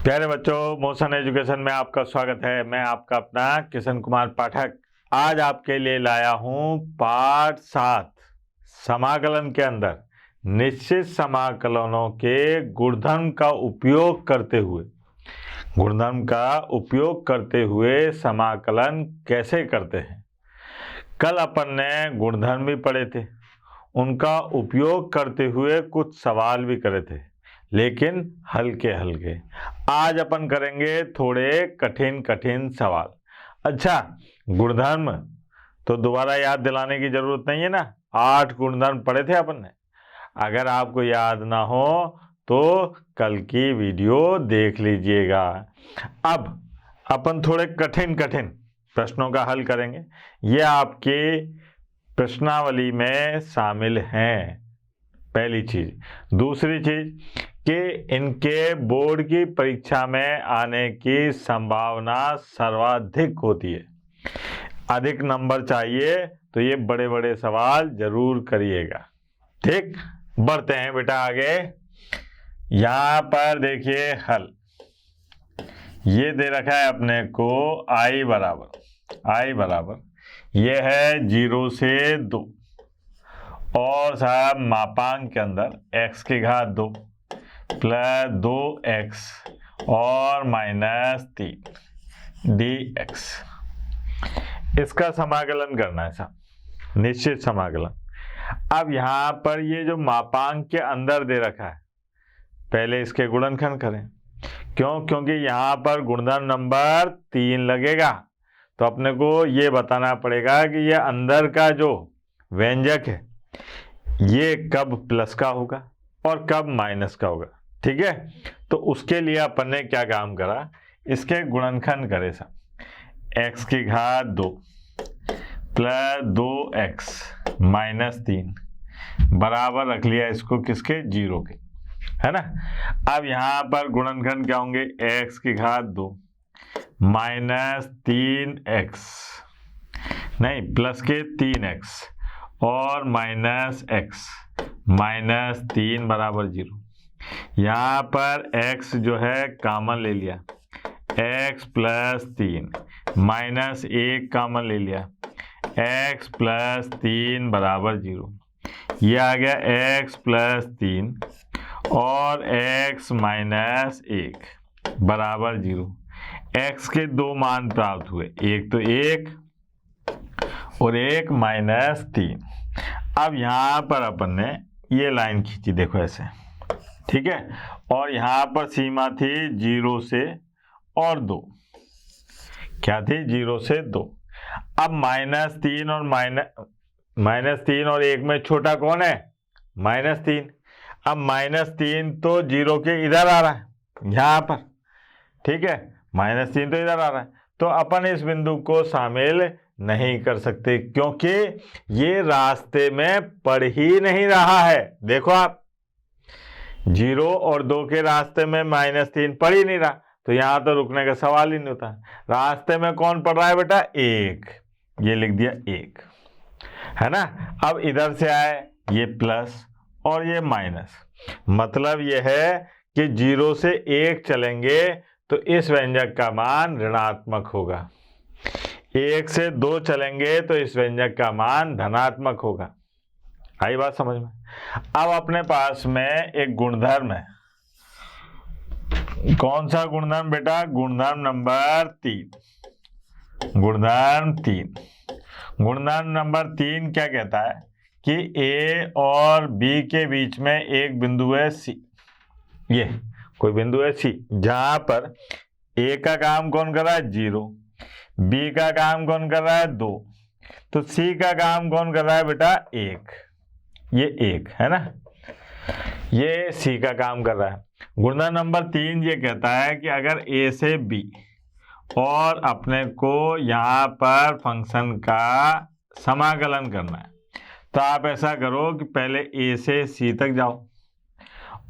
प्यारे बच्चों, motion education में आपका स्वागत है। मैं आपका अपना किशन कुमार पाठक आज आपके लिए लाया हूं पाठ 7 समाकलन के अंदर निश्चित समाकलनों के गुणधर्म का उपयोग करते हुए समाकलन कैसे करते हैं। कल अपन ने गुणधर्म भी पढ़े थे, उनका उपयोग करते हुए कुछ सवाल भी करे थे, लेकिन हल्के हल्के। आज अपन करेंगे थोड़े कठिन कठिन सवाल। अच्छा, गुणधर्म तो दोबारा याद दिलाने की जरूरत नहीं है ना, 8 गुणधर्म पढ़े थे अपन ने। अगर आपको याद ना हो तो कल की वीडियो देख लीजिएगा। अब अपन थोड़े कठिन कठिन प्रश्नों का हल करेंगे। ये आपके प्रश्नावली में शामिल हैं, पहली चीज। दूसरी चीज कि इनके बोर्ड की परीक्षा में आने की संभावना सर्वाधिक होती है। अधिक नंबर चाहिए तो ये बड़े बड़े सवाल जरूर करिएगा। ठीक, बढ़ते हैं बेटा आगे। यहां पर देखिए हल ये दे रखा है अपने को i बराबर ये है 0 से 2 और साहब मापांक के अंदर x की घात 2 प्लस 2x और -3 dx। इसका समाकलन करना है साहब, निश्चित समाकलन। अब यहां पर ये जो मापांक के अंदर दे रखा है, पहले इसके गुणनखंड करें। क्योंकि यहां पर गुणधर्म नंबर 3 लगेगा, तो अपने को ये बताना पड़ेगा कि ये अंदर का जो व्यंजक है ये कब प्लस का होगा और कब माइनस का होगा। ठीक है, तो उसके लिए अपन ने क्या काम करा, इसके गुणनखंड करे सब। x की घात 2 प्लस 2x -3 बराबर रख लिया इसको किसके, 0 के, है ना। अब यहां पर गुणनखंड क्या होंगे, x की घात 2 -3x नहीं प्लस के 3x और -x -3 बराबर 0। यहाँ पर x जो है कॉमन ले लिया, x प्लस 3 -1 कॉमन ले लिया, x प्लस 3 बराबर 0। ये आ गया x प्लस 3 और x -1 बराबर 0। x के दो मान प्राप्त हुए, एक तो 1 और एक -3। अब यहाँ पर अपन ने ये लाइन खींची, देखो ऐसे, ठीक है। और यहाँ पर सीमा थी 0 से और 2, क्या थी, 0 से 2। अब -3 और 1 में छोटा कौन है, -3। अब -3 तो 0 के इधर आ रहा है यहाँ पर, ठीक है, -3 तो इधर आ रहा है, तो अपन इस बिंदु को शामिल नहीं कर सकते क्योंकि ये रास्ते में पड़ ही नहीं रहा है। देखो आप, 0 और 2 के रास्ते में -3 पड़ ही नहीं रहा, तो यहां तो रुकने का सवाल ही नहीं होता। रास्ते में कौन पड़ रहा है बेटा, 1, ये लिख दिया 1, है ना। अब इधर से आए ये प्लस और ये माइनस, मतलब ये है कि 0 से 1 चलेंगे तो इस व्यंजक का मान ऋणात्मक होगा, 1 से 2 चलेंगे तो इस व्यंजक का मान धनात्मक होगा। आई बात समझ में। अब अपने पास में एक गुणधर्म है, कौन सा गुणधर्म बेटा, गुणधर्म नंबर 3। गुणधर्म नंबर 3 क्या कहता है कि a और b के बीच में एक बिंदु है c, ये कोई बिंदु है c, जहां पर a का काम कौन कर रहा है, 0, b का काम कौन कर रहा है, 2, तो c का काम कौन कर रहा है बेटा, 1, ये 1 है ना, ये c का काम कर रहा है। गुणधर्म नंबर 3 ये कहता है कि अगर a से b और अपने को यहाँ पर फंक्शन का समाकलन करना है, तो आप ऐसा करो कि पहले a से c तक जाओ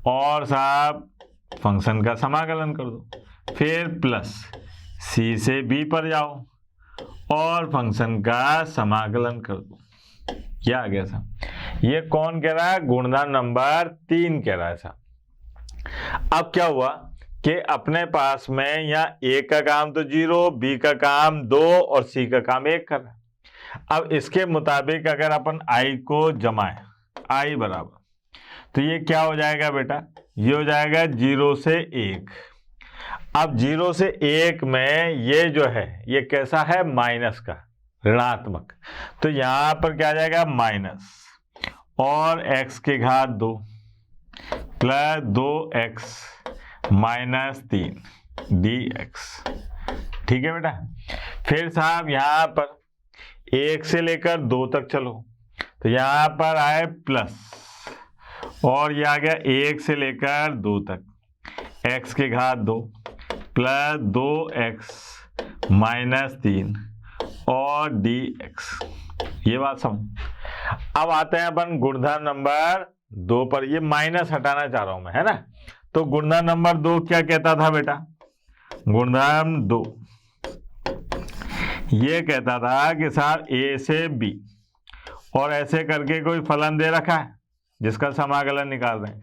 और साहब फंक्शन का समाकलन कर दो, फिर प्लस c से b पर जाओ और फंक्शन का समाकलन कर दो। क्या आ गया साहब, ये कौन कह रहा है, गुणधर्म नंबर 3 कह रहा है साहब। अब क्या हुआ कि अपने पास में यहाँ ए का काम तो 0, बी का काम 2 और सी का काम 1 कर रहा है। अब इसके मुताबिक अगर अपन आई को जमाएं, आई बराबर, तो ये क्या हो जाएगा बेटा, ये हो जाएगा 0 से 1। अब 0 से 1 में ये जो है ये कैसा है, माइनस का, ऋणात्मक, तो यहां पर क्या आ जाएगा माइनस और x की घात 2 प्लस 2x माइनस 3 dx। ठीक है बेटा। फिर साहब यहां पर 1 से लेकर 2 तक चलो, तो यहां पर आए प्लस और ये आ गया 1 से लेकर 2 तक, x की घात 2 प्लस 2x माइनस 3 और dx। ये बात समझ। अब आते हैं अपन गुणधर्म नंबर 2 पर। ये माइनस हटाना चाह रहा हूं मैं, है ना। तो गुणधर्म नंबर 2 क्या कहता था बेटा, गुणधर्म 2 ये कहता था कि साहब a से b और ऐसे करके कोई फलन दे रखा है जिसका समाकलन निकाल रहे हैं,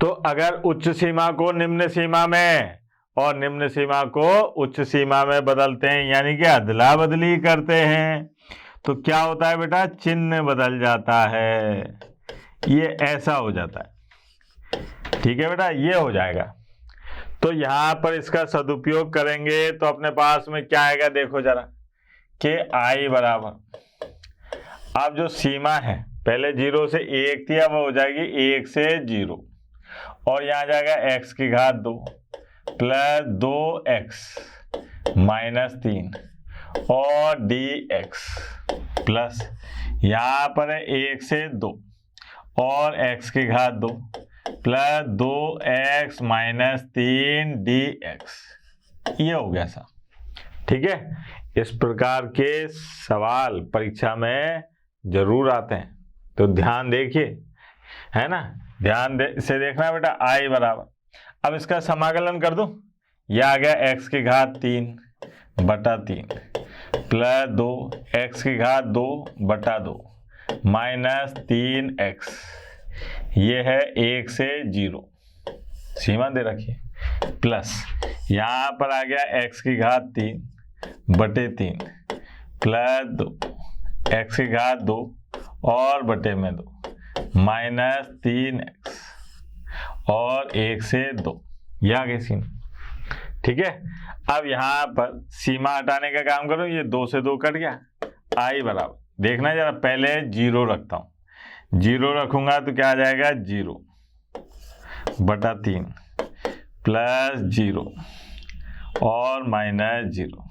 तो अगर उच्च सीमा को निम्न सीमा में और निम्न सीमा को उच्च सीमा में बदलते हैं, यानी कि अदला बदली करते हैं, तो क्या होता है बेटा, चिन्ह बदल जाता है, ये ऐसा हो जाता है। ठीक है बेटा, ये हो जाएगा। तो यहां पर इसका सदुपयोग करेंगे तो अपने पास में क्या आएगा, देखो जरा, कि आई बराबर, अब जो सीमा है पहले 0 से 1 थी, अब हो जाएगी 1 से 0 और यहाँ आ जाएगा x की घात 2 प्लस 2x माइनस 3 और dx प्लस यहाँ पर है 1 से 2 और x की घात 2 प्लस 2x माइनस 3 dx। ये हो गया सा। ठीक है, इस प्रकार के सवाल परीक्षा में जरूर आते हैं, तो ध्यान देखिए, है ना, ध्यान से देखना बेटा। आई बराबर, अब इसका समाकलन कर दो, यह आ गया x की घात 3 बटा 3 प्लस 2 x की घात 2 बटा 2 माइनस 3x, ये है 1 से 0, सीमा दे रखी है, प्लस यहाँ पर आ गया x की घात 3 बटे 3 प्लस 2 x की घात 2 और बटे में 2 माइनस 3x और 1 से 2, यह आ गई सीमा। ठीक है, अब यहाँ पर सीमा हटाने का काम करो, ये 2 से 2 कट गया, आई बराबर, देखना जरा, पहले 0 रखता हूँ, 0 रखूंगा तो क्या आ जाएगा, 0 बटा 3 प्लस 0 और माइनस 0,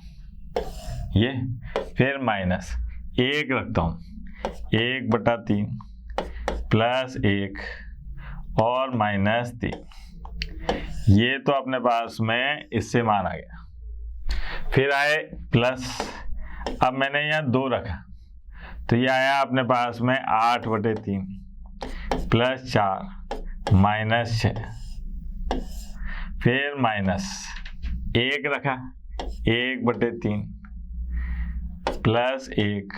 ये फिर माइनस 1 रखता हूँ, 1 बटा 3 प्लस 1 और माइनस 3, ये तो अपने पास में इससे मान आ गया। फिर आए प्लस, अब मैंने यहाँ 2 रखा, तो ये आया अपने पास में 8 बटे 3 प्लस 4 माइनस 6, फिर माइनस 1 रखा, 1 बटे 3 प्लस 1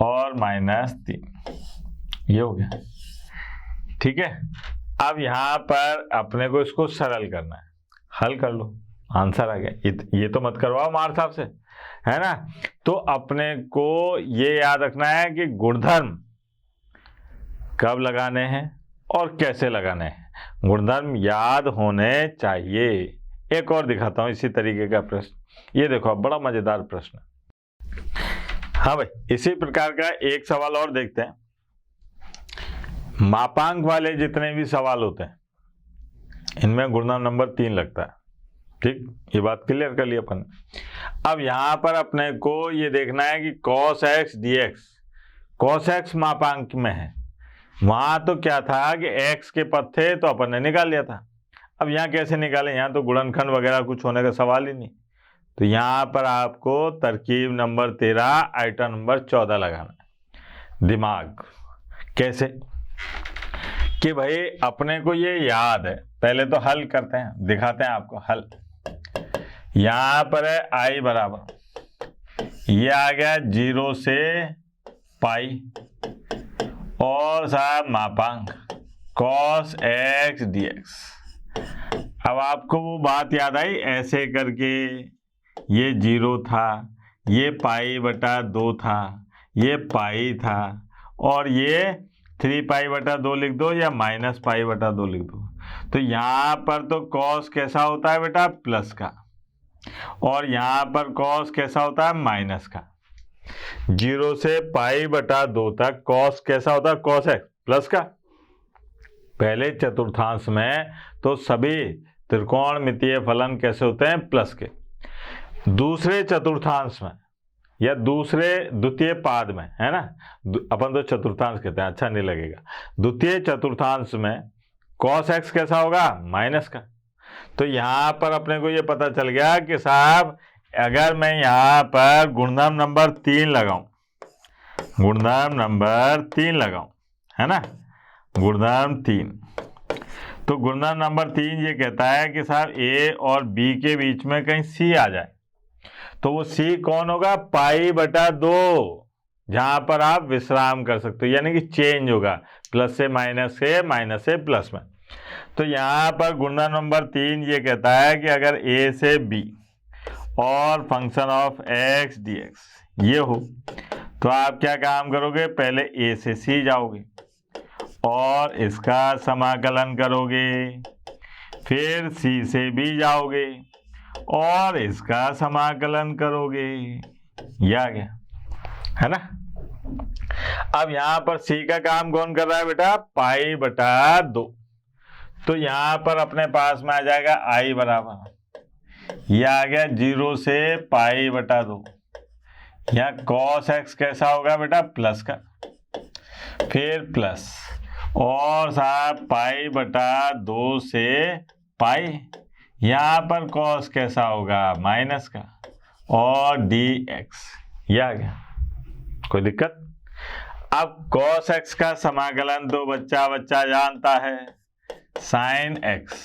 और माइनस 3, ये हो गया। ठीक है, अब यहाँ पर अपने को इसको सरल करना है, हल कर लो, आंसर आ गया। ये तो मत करवाओ मार साहब से, है ना। तो अपने को ये याद रखना है कि गुणधर्म कब लगाने हैं और कैसे लगाने हैं, गुणधर्म याद होने चाहिए। एक और दिखाता हूं इसी तरीके का प्रश्न, ये देखो, अब बड़ा मजेदार प्रश्न। हाँ भाई, इसी प्रकार का एक सवाल और देखते हैं। मापांक वाले जितने भी सवाल होते हैं इनमें गुणधर्म नंबर 3 लगता है। ठीक, ये बात क्लियर कर ली अपन। अब यहां पर अपने को ये देखना है कि cos x dx, cos x मापांक में है, वहां तो क्या था कि x के पद थे तो अपन ने निकाल लिया था। अब यहाँ कैसे निकालें, यहाँ तो गुणनखंड वगैरह कुछ होने का सवाल ही नहीं, तो यहाँ पर आपको तरकीब नंबर 13 आइटम नंबर 14 लगाना है। दिमाग कैसे, कि भाई अपने को ये याद है, पहले तो हल करते हैं, दिखाते हैं आपको हल। यहां पर है आई बराबर, ये आ गया 0 से पाई और साहब मापांक cos x dx। अब आपको वो बात याद आई, ऐसे करके ये 0 था, ये π/2 था, ये पाई था, और ये 3π/2 लिख दो या -π/2 लिख दो। तो यहाँ पर तो कॉस कैसा होता है बेटा, प्लस का, और यहाँ पर कॉस कैसा होता है, माइनस का। 0 से π/2 तक कॉस कैसा होता है, कॉस एक्स प्लस का। पहले चतुर्थांश में तो सभी त्रिकोणमितीय फलन कैसे होते हैं, प्लस के। दूसरे चतुर्थांश में या दूसरे द्वितीय पाद में, है ना, अपन तो चतुर्थांश कहते हैं, अच्छा नहीं लगेगा। द्वितीय चतुर्थांश में कॉस एक्स कैसा होगा, माइनस का। तो यहाँ पर अपने को ये पता चल गया कि साहब अगर मैं यहाँ पर गुणधर्म नंबर 3 लगाऊं, गुणधर्म नंबर 3 लगाऊं, है ना, गुणधर्म 3, तो गुणधर्म नंबर 3 ये कहता है कि साहब ए और बी के बीच में कहीं सी आ जाए, तो वो सी कौन होगा, π/2, जहां पर आप विश्राम कर सकते हो, यानी कि चेंज होगा प्लस से माइनस से, माइनस से प्लस में। तो यहाँ पर गुणधर्म नंबर 3 ये कहता है कि अगर ए से बी और फंक्शन ऑफ एक्स dx ये हो, तो आप क्या काम करोगे, पहले ए से सी जाओगे और इसका समाकलन करोगे, फिर सी से बी जाओगे और इसका समाकलन करोगे। ये आ गया, है ना। अब यहां पर सी का काम कौन कर रहा है बेटा, π/2, तो यहां पर अपने पास में आ जाएगा i बराबर, यह आ गया 0 से π/2। यहाँ cos x कैसा होगा बेटा, प्लस का, फिर प्लस, और साहब π/2 से पाई, यहाँ पर cos कैसा होगा, माइनस का, और dx, ये आ गया, कोई दिक्कत। अब cos x का समाकलन तो बच्चा जानता है, sin x,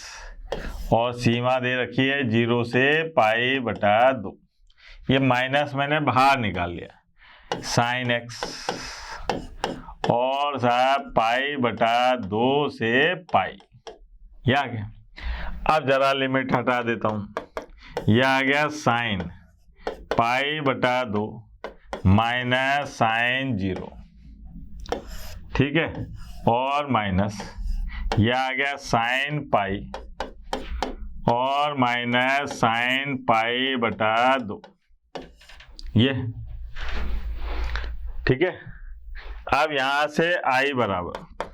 और सीमा दे रखी है 0 से π/2, ये माइनस मैंने बाहर निकाल लिया, sin x, और साहब π/2 से पाई, ये आ गया। अब जरा लिमिट हटा देता हूं, यह आ गया साइन π/2 माइनस साइन 0, ठीक है, और माइनस यह आ गया साइन पाई और माइनस साइन π/2, ये ठीक है। अब यहां से i बराबर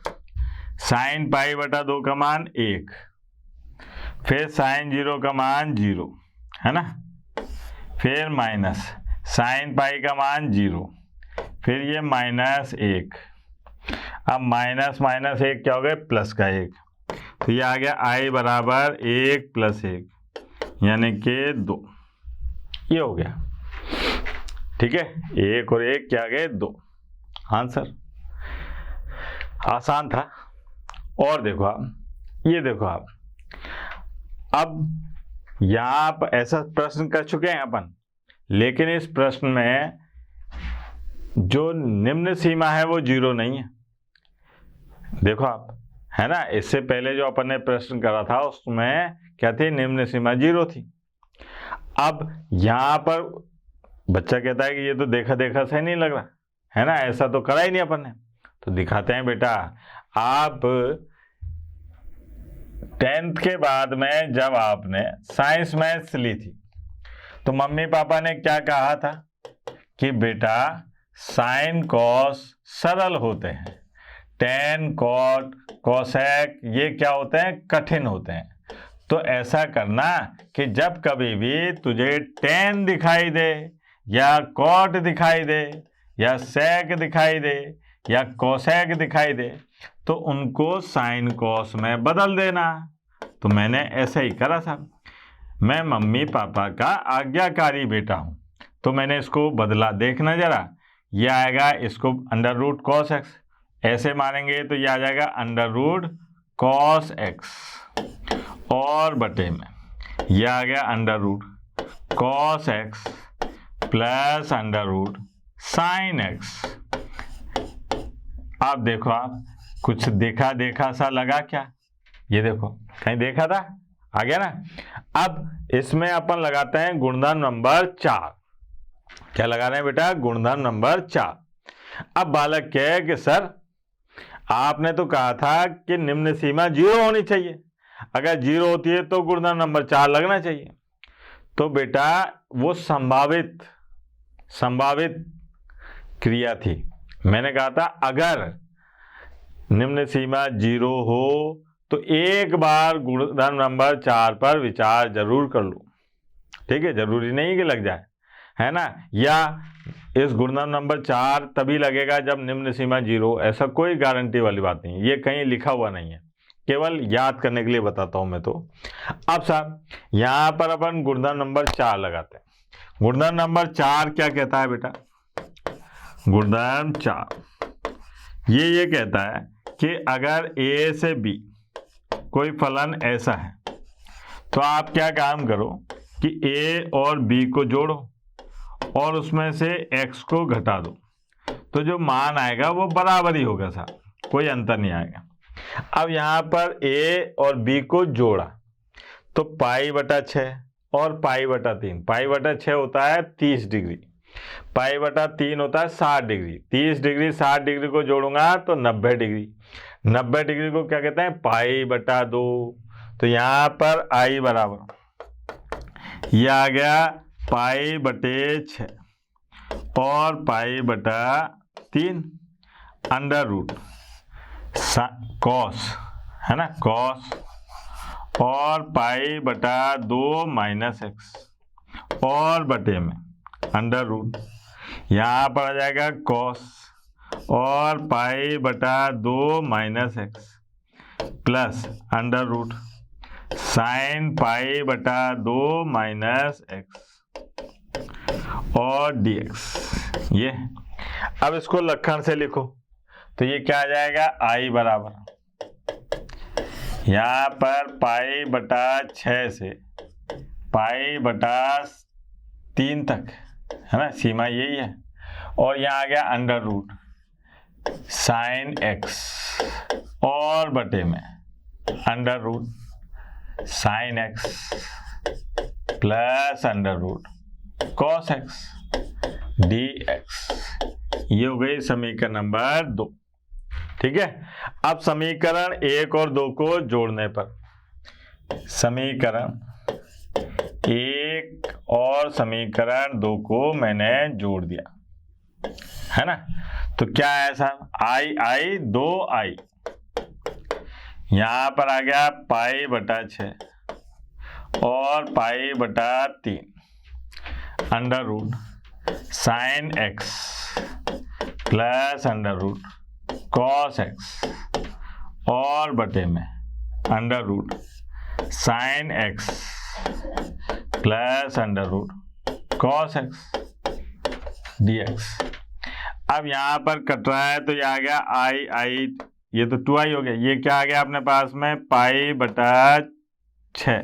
साइन π/2 का मान 1, फिर साइन 0 का मान 0, है ना, फिर माइनस साइन पाई का मान 0, फिर ये -1, अब माइनस माइनस 1 क्या हो गया, प्लस का 1, तो ये आ गया i बराबर 1 + 1 यानी कि 2, ये हो गया, ठीक है। 1 और 1 क्या गए, 2, आंसर आसान था। और देखो आप, ये देखो आप, अब यहाँ पर ऐसा प्रश्न कर चुके हैं अपन, लेकिन इस प्रश्न में जो निम्न सीमा है वो 0 नहीं है, देखो आप, है ना। इससे पहले जो अपन ने प्रश्न करा था उसमें क्या थी, निम्न सीमा 0 थी। अब यहाँ पर बच्चा कहता है कि ये तो देखा देखा सही नहीं लग रहा, है ना, ऐसा तो करा ही नहीं अपन ने। तो दिखाते हैं बेटा, आप 10th के बाद में जब आपने साइंस मैथ्स ली थी तो मम्मी पापा ने क्या कहा था कि बेटा साइन कॉस सरल होते हैं, टेन कॉट कोसेक ये क्या होते हैं, कठिन होते हैं। तो ऐसा करना कि जब कभी भी तुझे टेन दिखाई दे या कॉट दिखाई दे या सेक दिखाई दे या कोसेक दिखाई दे तो उनको साइन कॉस में बदल देना। तो मैंने ऐसा ही करा था, मैं मम्मी पापा का आज्ञाकारी बेटा हूँ, तो मैंने इसको बदला। देखना जरा, ये आएगा, इसको अंडर रूट कॉस एक्स ऐसे मानेंगे तो ये आ जाएगा अंडर रूट कॉस एक्स, और बटे में ये आ गया under root cos x plus under root sine x. अब देखो आप, कुछ देखा देखा सा लगा क्या, ये देखो कहीं देखा था, आ गया ना। अब इसमें अपन लगाते हैं गुणधर्म नंबर 4। क्या लगा रहे हैं बेटा? गुणधर्म नंबर 4। अब बालक कहे कि सर आपने तो कहा था कि निम्न सीमा 0 होनी चाहिए, अगर 0 होती है तो गुणधर्म नंबर 4 लगना चाहिए। तो बेटा वो संभावित क्रिया थी। मैंने कहा था अगर निम्न सीमा 0 हो तो एक बार गुणधर्म नंबर 4 पर विचार जरूर कर लो। ठीक है, जरूरी नहीं कि लग जाए, है ना। या इस गुणधर्म नंबर 4 तभी लगेगा जब निम्न सीमा 0, ऐसा कोई गारंटी वाली बात नहीं है, ये कहीं लिखा हुआ नहीं है, केवल याद करने के लिए बताता हूं मैं तो। अब साहब यहां पर अपन गुणधर्म नंबर 4 लगाते हैं। गुणधर्म नंबर 4 क्या कहता है बेटा? गुणधर्म 4 ये कहता है कि अगर ए से बी कोई फलन ऐसा है तो आप क्या काम करो कि ए और बी को जोड़ो और उसमें से x को घटा दो, तो जो मान आएगा वो बराबर ही होगा साहब, कोई अंतर नहीं आएगा। अब यहां पर a और b को जोड़ा तो π/6 और π/3। π/6 होता है 30 डिग्री, π/3 होता है 60 डिग्री। 30 डिग्री 60 डिग्री को जोड़ूंगा तो 90 डिग्री। 90 डिग्री को क्या कहते हैं? π/2। तो यहां पर i बराबर यह आ गया π/6 और π/3 अंडर रूट कॉस, है ना, कॉस और π/2 माइनस x और बटे में अंडर रूट, यहाँ पर आ जाएगा कॉस और π/2 minus x plus under root sine π/2 minus x और dx। ये अब इसको लक्षण से लिखो तो ये क्या आ जाएगा? i बराबर यहाँ पर π/6 से π/3 तक, है ना, सीमा यही है, और यहाँ आ गया अंडर रूट साइन x और बटे में under root sine x plus under root cos x dx। ये हो गई समीकरण नंबर 2। ठीक है, अब समीकरण 1 और 2 को जोड़ने पर, समीकरण 1 और समीकरण 2 को मैंने जोड़ दिया, है ना। तो क्या है साहब? i 2i, यहां पर आ गया π/6 और π/3 under root sine x plus under root cos x और बटे में under root sine x plus under root cos x dx। अब यहां पर कट रहा है तो ये आ गया i, ये तो 2i हो गया। ये क्या आ गया अपने पास में? π/6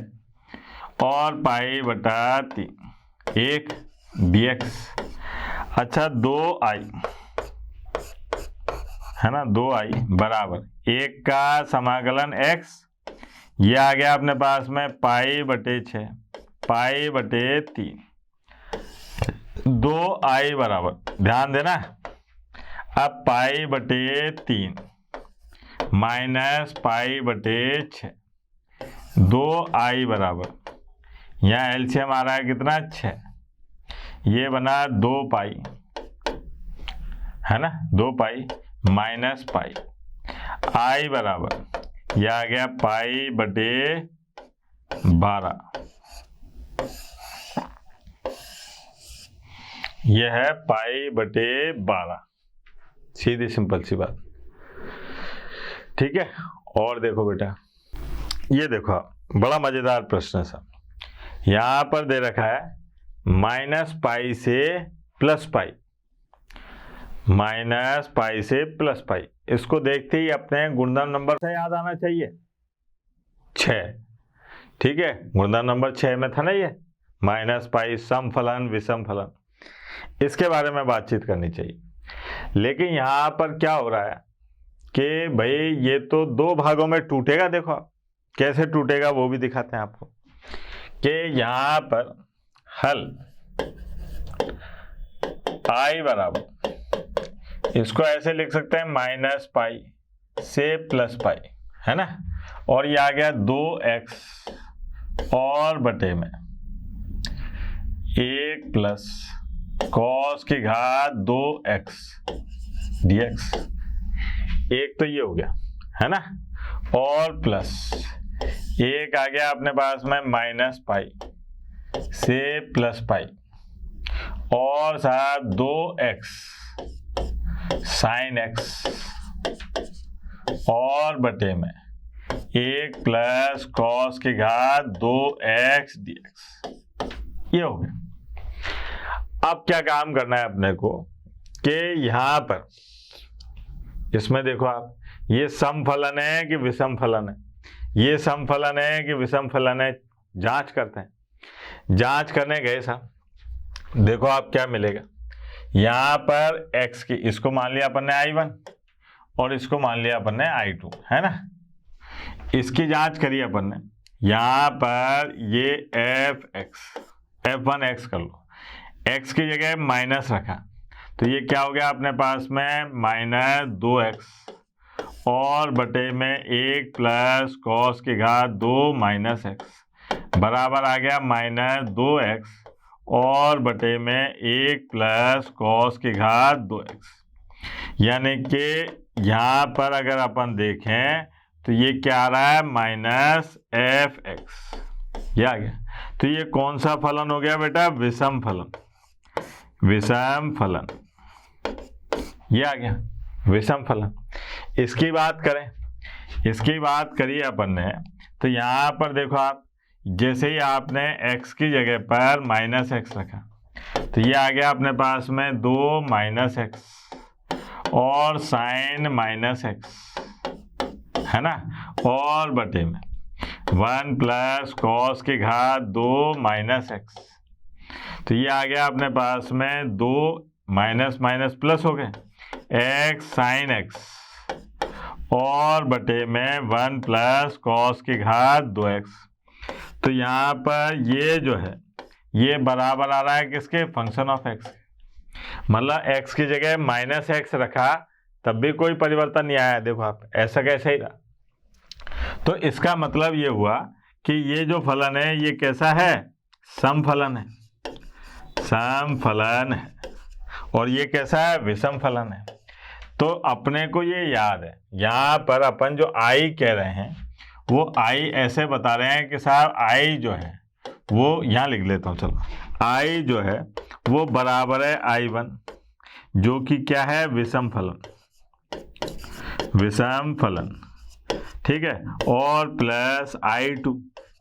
और π/3 एक dx। अच्छा 2i, है ना, 2i बराबर 1 का समाकलन x, ये आ गया अपने पास में π/6 π/3 2i बराबर, ध्यान देना, अब π/3 माइनस π/6 2i बराबर, यहाँ एलसीएम आ रहा है कितना? 6, ये बना 2π, है ना, 2π माइनस पाई, i बराबर यह आ गया π/12। यह है π/12, सीधी सिंपल सी बात। ठीक है, और देखो बेटा, ये देखो बड़ा मजेदार प्रश्न है साहब। यहां पर दे रखा है -π से +π, -π से +π। इसको देखते ही अपने गुणधर्म नंबर से याद आना चाहिए 6। ठीक है, गुणधर्म नंबर 6 में था ना ये -π सम फलन विषम फलन, इसके बारे में बातचीत करनी चाहिए। लेकिन यहाँ पर क्या हो रहा है कि भाई ये तो 2 भागों में टूटेगा। देखो कैसे टूटेगा वो भी दिखाते हैं आपको कि यहाँ पर हल i बराबर, इसको ऐसे लिख सकते हैं माइनस पाई से प्लस पाई, है ना, और ये आ गया 2x और बटे में 1 प्लस कॉस की घात 2x dx। एक तो ये हो गया, है ना, और प्लस एक आ गया अपने पास में माइनस पाई से प्लस पाई और साथ 2x साइन x और बटे में 1 प्लस कॉस की घात 2x dx। ये हो गया। अब क्या काम करना है अपने को कि यहां पर इसमें देखो आप, ये सम फलन है कि विषम फलन है, ये सम फलन है कि विषम फलन है, जांच करते हैं। जांच करने गए साहब, देखो आप क्या मिलेगा, यहाँ पर x की, इसको मान लिया अपन ने i1 और इसको मान लिया अपन ने i2, है ना। इसकी जांच करी अपन ने, यहाँ पर ये f1x कर लो, x की जगह माइनस रखा तो ये क्या हो गया अपने पास में माइनस 2x और बटे में 1 प्लस कॉस की घात 2 माइनस x बराबर आ गया माइनस 2x और बटे में 1 प्लस कॉस की घात 2x। यानी कि यहाँ पर अगर अपन देखें तो ये क्या आ रहा है माइनस fx, ये आ गया। तो ये कौन सा फलन हो गया बेटा, विषम फलन, विषम फलन, ये आ गया विषम फलन। इसकी बात करें, इसकी बात करिए अपन ने, तो यहाँ पर देखो आप, जैसे ही आपने x की जगह पर माइनस x रखा तो ये आ गया अपने पास में 2 माइनस x और साइन माइनस x, है ना, और बटे में 1 प्लस कॉस की घात 2 माइनस x। तो ये आ गया अपने पास में 2 माइनस माइनस प्लस हो गए x साइन x और बटे में 1 प्लस कॉस की घात 2x। तो यहाँ पर ये जो है ये बराबर आ रहा है किसके, फंक्शन ऑफ x। मतलब x की जगह माइनस x रखा तब भी कोई परिवर्तन नहीं आया, देखो आप ऐसा कैसे ही रहा। तो इसका मतलब ये हुआ कि ये जो फलन है ये कैसा है, सम फलन है, सम फलन है, और ये कैसा है, विषम फलन है। तो अपने को ये याद है, यहाँ पर अपन जो i कह रहे हैं वो i ऐसे बता रहे हैं कि साहब i जो है वो यहाँ लिख लेता हूँ, चलो i जो है वो बराबर है i1 जो कि क्या है, विषम फलन, विषम फलन, ठीक है, और प्लस i2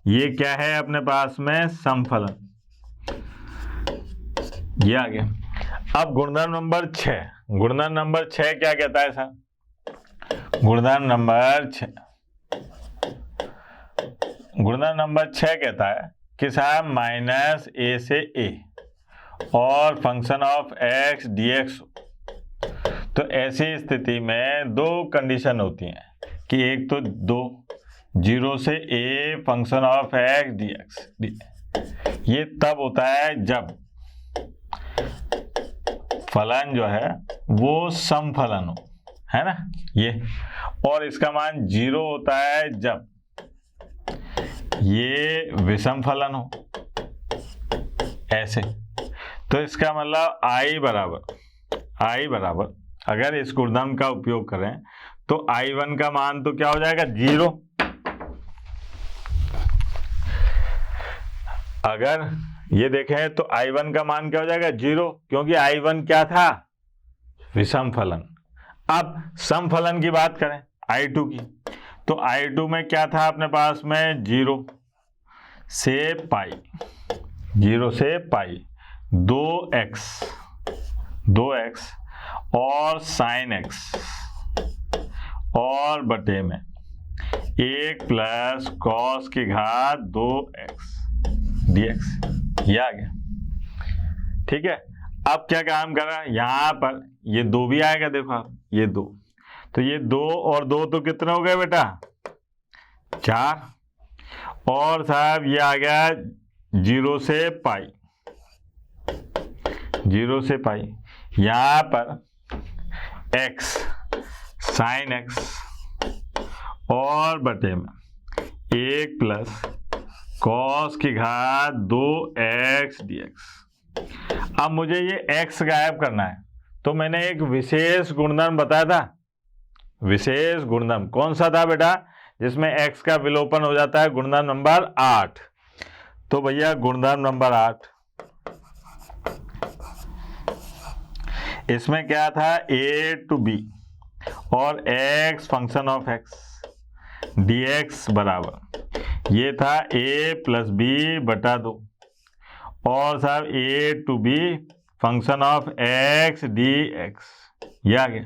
ये क्या है अपने पास में, सम फलन, ये आ गया। अब गुणधर्म नंबर 6, गुणधर्म नंबर 6 क्या कहता है साहब, गुणधर्म नंबर 6, गुणधर्म नंबर 6 कहता है कि साहब माइनस a से a और फंक्शन ऑफ x dx। तो ऐसी स्थिति में दो कंडीशन होती हैं कि एक तो 0 से a function of x dx, ये तब होता है जब फलन जो है वो सम फलन हो, है ना, ये, और इसका मान 0 होता है जब ये विषम फलन हो, ऐसे। तो इसका मतलब i बराबर अगर इस गुणधर्म का उपयोग करें तो i1 का मान तो क्या हो जाएगा, 0। अगर ये देखें तो i1 का मान क्या हो जाएगा, 0, क्योंकि i1 क्या था, विषम फलन। अब सम फलन की बात करें i2 की, तो i2 में क्या था अपने पास में, 0 से पाई, 0 से पाई 2x और साइन x और बटे में 1 प्लस कॉस की घात 2x dx, ये आ गया, ठीक है। अब क्या काम कर रहा है, यहाँ पर ये 2 भी आएगा, देखो आप ये 2, तो ये 2 और 2 तो कितने हो गए बेटा, 4, और साहब ये आ गया 0 से पाई, 0 से पाई। यहाँ पर x साइन x और बटे में 1 प्लस कॉस की घात 2x dx। अब मुझे ये x गायब करना है, तो मैंने एक विशेष गुणधर्म बताया था। विशेष गुणधर्म कौन सा था बेटा? जिसमें x का विलोपन हो जाता है, गुणधर्म नंबर 8। तो भैया गुणधर्म नंबर 8, इसमें क्या था? a टू b और x function of x dx बराबर, ये था a प्लस बी बटा 2 और साहब a to b function of x dx, ये आ गया।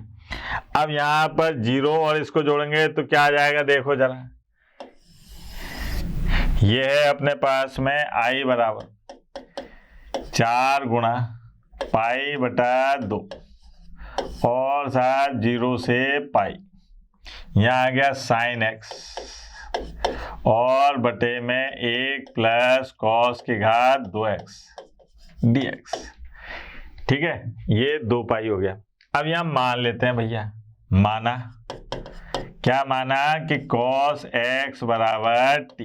अब यहां पर 0 और इसको जोड़ेंगे तो क्या आ जाएगा? देखो जरा, ये है अपने पास में i बराबर 4 गुणा पाई बटा 2 और साहब 0 से पाई, यहाँ आ गया साइन x और बटे में 1 प्लस कॉस की घात 2x dx। ठीक है, ये 2 पाई हो गया। अब यहाँ मान लेते हैं भैया, माना क्या? माना कि कॉस x बराबर t,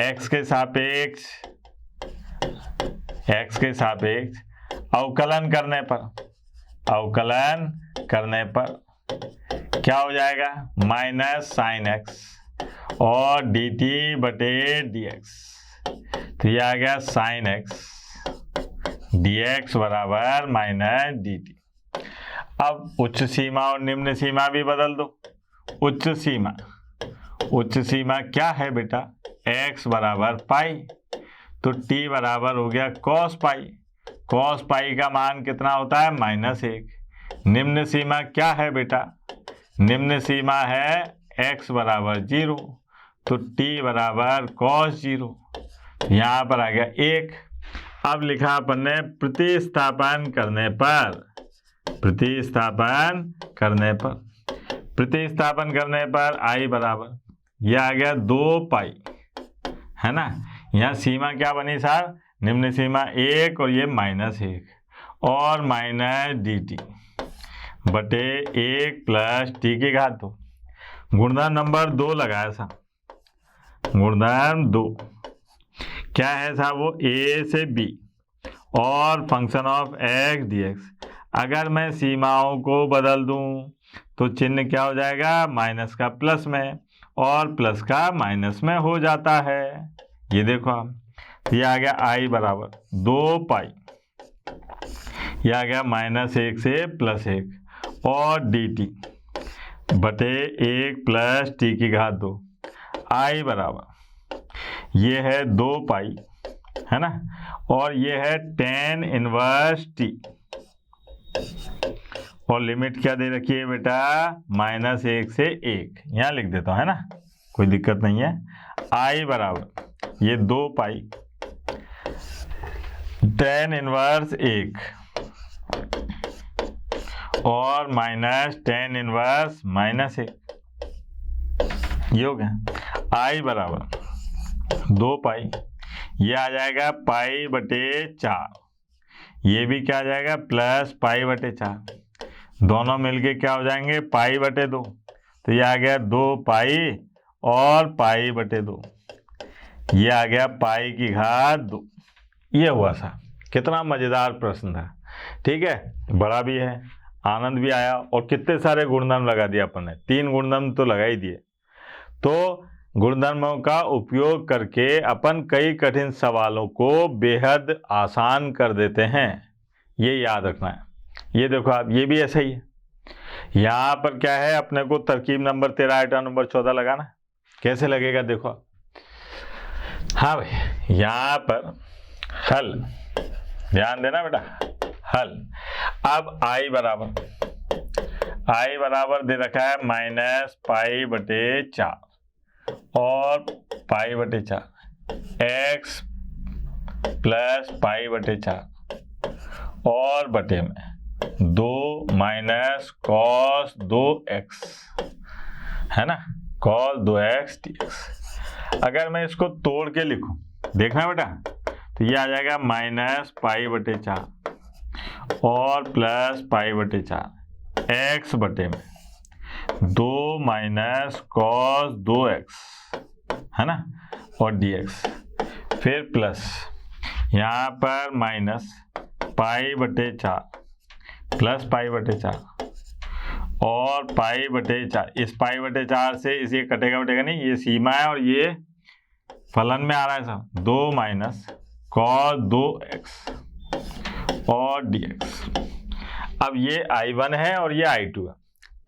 x के सापेक्ष अवकलन करने पर क्या हो जाएगा? माइनस साइन x और dt बटे dx, तो ये आ गया साइन x dx बराबर माइनस dt। अब उच्च सीमा और निम्न सीमा भी बदल दो। उच्च सीमा क्या है बेटा? x बराबर पाई, तो t बराबर हो गया कॉस पाई। कॉस पाई का मान कितना होता है? -1। निम्न सीमा क्या है बेटा? निम्न सीमा है x बराबर 0, तो t बराबर कॉस 0, यहाँ पर आ गया 1। अब लिखा अपन ने प्रतिस्थापन करने पर i बराबर, यह आ गया 2 पाई, है ना। यहाँ सीमा क्या बनी साहब? निम्न सीमा 1 और ये -1 और माइनस dt बटे 1 प्लस टी की घात 2। गुणधर्म नंबर 2 लगाया साहब। गुणधर्म 2 क्या है साहब? वो a से b और फंक्शन ऑफ x dx। अगर मैं सीमाओं को बदल दूं तो चिन्ह क्या हो जाएगा? माइनस का प्लस में और प्लस का माइनस में हो जाता है। ये देखो आप, ये आ गया i बराबर 2 पाई, ये आ गया -1 से +1 और dt बटे 1 प्लस टी की घात 2। i बराबर ये है 2 पाई, है ना, और ये है tan इनवर्स t, और लिमिट क्या दे रखी है बेटा? -1 से 1, यहाँ लिख देता हूँ, है ना, कोई दिक्कत नहीं है। i बराबर ये 2 पाई tan इनवर्स 1 और माइनस tan इनवर्स -1, ये हो गया। i बराबर 2 पाई, ये आ जाएगा पाई बटे 4, ये भी क्या आ जाएगा? प्लस पाई बटे 4, दोनों मिलके क्या हो जाएंगे? पाई बटे 2, तो ये आ गया 2 पाई और पाई बटे 2, ये आ गया पाई की घात 2। ये हुआ था। कितना मजेदार प्रश्न था, ठीक है, बड़ा भी है, आनंद भी आया, और कितने सारे गुणधर्म लगा दिए अपन ने, 3 गुणधर्म तो लगा ही दिए। तो गुणधर्मों का उपयोग करके अपन कई कठिन सवालों को बेहद आसान कर देते हैं, ये याद रखना है। ये देखो आप, ये भी ऐसा ही है। यहाँ पर क्या है? अपने को तरकीब नंबर 13 आइटम नंबर 14 लगाना। कैसे लगेगा देखो। हाँ भाई, यहाँ पर हल, ध्यान देना बेटा, हल। अब i बराबर दे रखा है -पाई बटे 4 और पाई बटे 4, x प्लस पाई बटे 4 और बटे में 2 माइनस कॉस 2x, है ना, कॉस 2x dx। अगर मैं इसको तोड़ के लिखूं, देखना बेटा, तो ये आ जाएगा -π/4 और +π/4 x बटे में 2 माइनस cos 2x, है ना, और dx, फिर प्लस यहाँ पर -π/4 प्लस π/4 और π/4, इस π/4 से इसे कटेगा बटेगा नहीं, ये सीमा है और ये फलन में आ रहा है सब, 2 माइनस cos 2x और dx। अब ये I1 है और ये I2 है,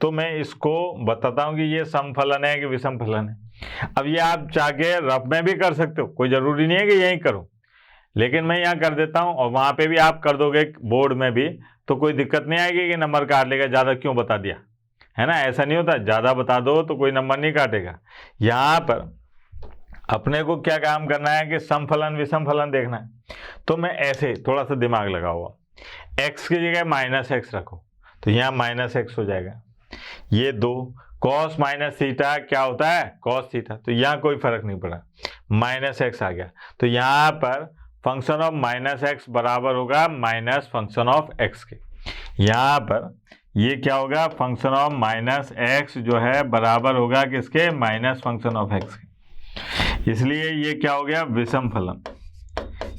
तो मैं इसको बताता हूँ कि ये समफलन है कि विषम फलन है। अब ये आप चाह के रफ में भी कर सकते हो, कोई जरूरी नहीं है कि यही करो, लेकिन मैं यहाँ कर देता हूँ और वहाँ पे भी आप कर दोगे बोर्ड में भी, तो कोई दिक्कत नहीं आएगी कि नंबर काट लेगा, ज़्यादा क्यों बता दिया, है ना। ऐसा नहीं होता, ज़्यादा बता दो तो कोई नंबर नहीं काटेगा। यहाँ पर अपने को क्या काम करना है कि समफलन विषम फलन देखना है, तो मैं ऐसे थोड़ा सा दिमाग लगा हुआ, x की जगह -x रखो तो यहाँ -x हो जाएगा। ये 2 cos -θ क्या होता है, cos θ, तो यहाँ कोई फर्क नहीं पड़ा, -x आ गया, तो यहाँ पर फंक्शन ऑफ -x बराबर होगा माइनस फंक्शन ऑफ x के। यहाँ पर ये क्या होगा, फंक्शन ऑफ -x जो है बराबर होगा किसके, माइनस फंक्शन ऑफ x के, इसलिए ये क्या हो गया, विषम फलन।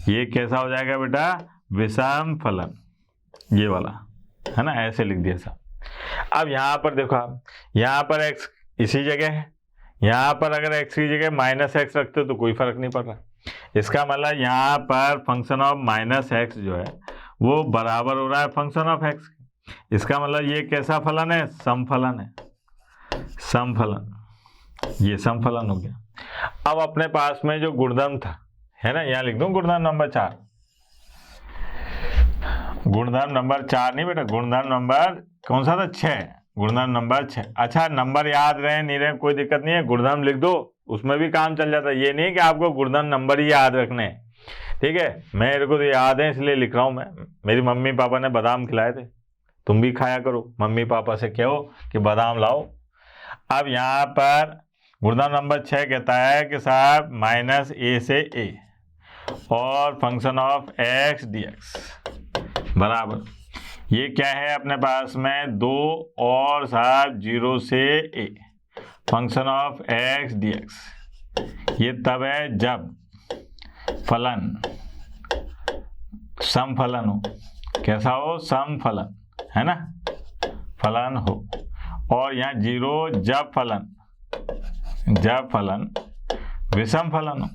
ये कैसा हो जाएगा बेटा, विषम फलन, ये वाला, है ना, ऐसे लिख दिया सब। अब यहाँ पर देखो आप, यहाँ पर x इसी जगह है, यहाँ पर अगर x की जगह -x रखते तो कोई फर्क नहीं पड़ रहा, इसका मतलब यहाँ पर फंक्शन ऑफ -x जो है वो बराबर हो रहा है फंक्शन ऑफ x के। इसका मतलब ये कैसा फलन है, समफलन है, समफलन, ये समफलन हो गया। अब अपने पास में जो गुणधर्म था, है ना, यहाँ लिख दूं गुणधर्म नंबर 4, गुणधर्म नंबर 4 नहीं बेटा, गुणधर्म नंबर कौन सा था, 6, गुणधर्म नंबर 6। अच्छा, नंबर याद रहे नहीं रहे कोई दिक्कत नहीं है, गुणधर्म लिख दो, उसमें भी काम चल जाता है। ये नहीं कि आपको गुणधर्म नंबर ही याद रखने हैं, ठीक है, मेरे को तो याद है इसलिए लिख रहा हूँ मैं। मेरी मम्मी पापा ने बादाम खिलाए थे, तुम भी खाया करो, मम्मी पापा से कहो कि बादाम लाओ। अब यहाँ पर गुणधर्म नंबर 6 कहता है कि साहब -a से a और फंक्शन ऑफ x dx बराबर, ये क्या है अपने पास में, 2 और साहब 0 से a function of x dx। ये तब है जब फलन समफलन हो, कैसा हो, समफलन, है ना, फलन हो, और यहाँ 0 जब फलन विषम फलन हो,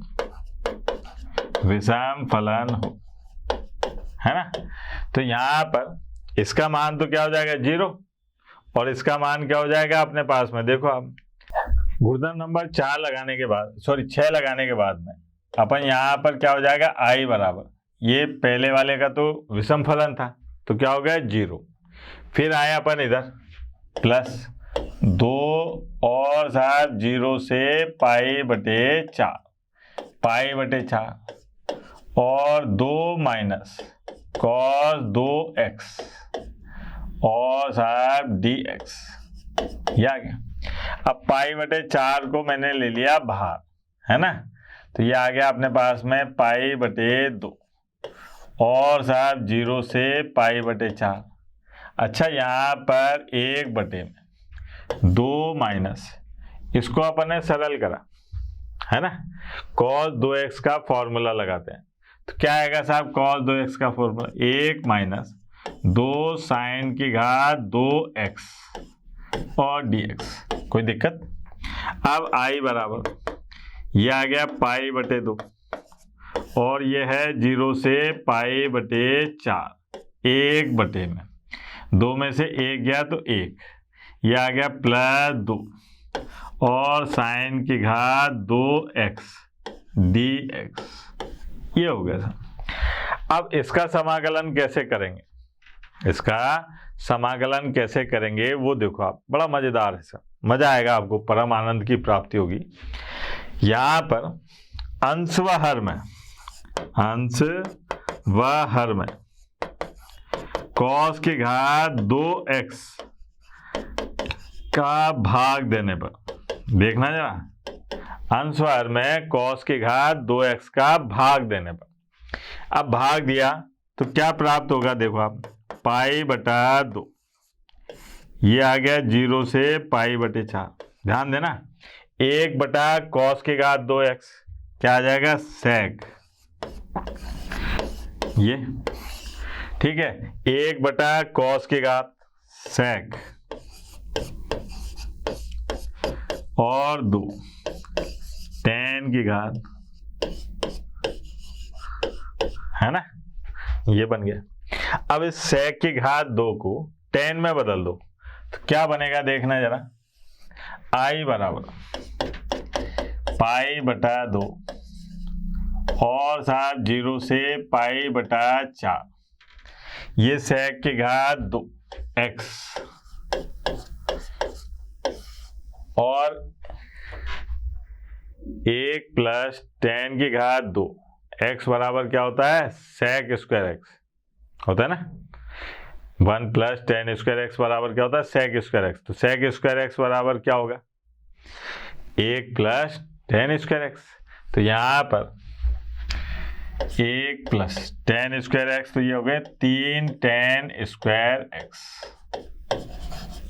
विषम फलन हो, है ना। तो यहाँ पर इसका मान तो क्या हो जाएगा, 0, और इसका मान क्या हो जाएगा अपने पास में, देखो आप गुणधर्म नंबर 4 लगाने के बाद, सॉरी 6 लगाने के बाद में अपन यहाँ पर क्या हो जाएगा, I बराबर, ये पहले वाले का तो विषम फलन था तो क्या हो गया, 0, फिर आए अपन इधर प्लस 2 और साहब 0 से π/4 और 2 माइनस cos 2x और साहब dx, ये आ गया। अब π/4 को मैंने ले लिया बाहर, है ना, तो ये आ गया अपने पास में π/2 और साहब 0 से π/4। अच्छा, यहाँ पर 1/2 माइनस, इसको अपन ने सरल करा, है ना, cos 2x का फॉर्मूला लगाते हैं, तो क्या आएगा साहब, cos 2x का फॉर्मूला 1 माइनस 2 sin की घात 2x और dx, कोई दिक्कत। अब I बराबर, ये आ गया π/2 और ये है 0 से π/4, 1 में 2 में से 1 गया तो 1, ये आ गया +2 और sin की घात 2x dx, ये हो गया। अब इसका समाकलन कैसे करेंगे, इसका समाकलन कैसे करेंगे वो देखो आप, बड़ा मजेदार है सर, मजा आएगा आपको, परम आनंद की प्राप्ति होगी। यहाँ पर अंश व हर में cos की घात 2x का भाग देने पर, देखना जरा, अंशवार में cos की घात 2x का भाग देने पर। अब भाग दिया तो क्या प्राप्त होगा, देखो आप, पाई बटा 2, ये आ गया 0 से पाई बटे 4। ध्यान देना, 1 बटा cos की घात 2x क्या आ जाएगा, सेक, ये ठीक है, 1 बटा cos की घात सेक और 2 tan की घात, है ना, ये बन गया। अब इस सेक की घात 2 को tan में बदल दो तो क्या बनेगा, देखना जरा, i बराबर पाई बटा 2 और साहब 0 से पाई बटा 4, ये सेक की घात 2 x और 1 प्लस tan की घात 2 x बराबर क्या होता है, सेक स्क्वायर x होता है ना। 1 प्लस tan स्क्वायर x बराबर क्या होता है, सेक स्क्वायर x। तो सेक स्क्वायर x बराबर क्या होगा, 1 प्लस tan स्क्वायर x। तो यहाँ पर 1 प्लस tan स्क्वायर x, तो ये हो गया 3 tan स्क्वायर x,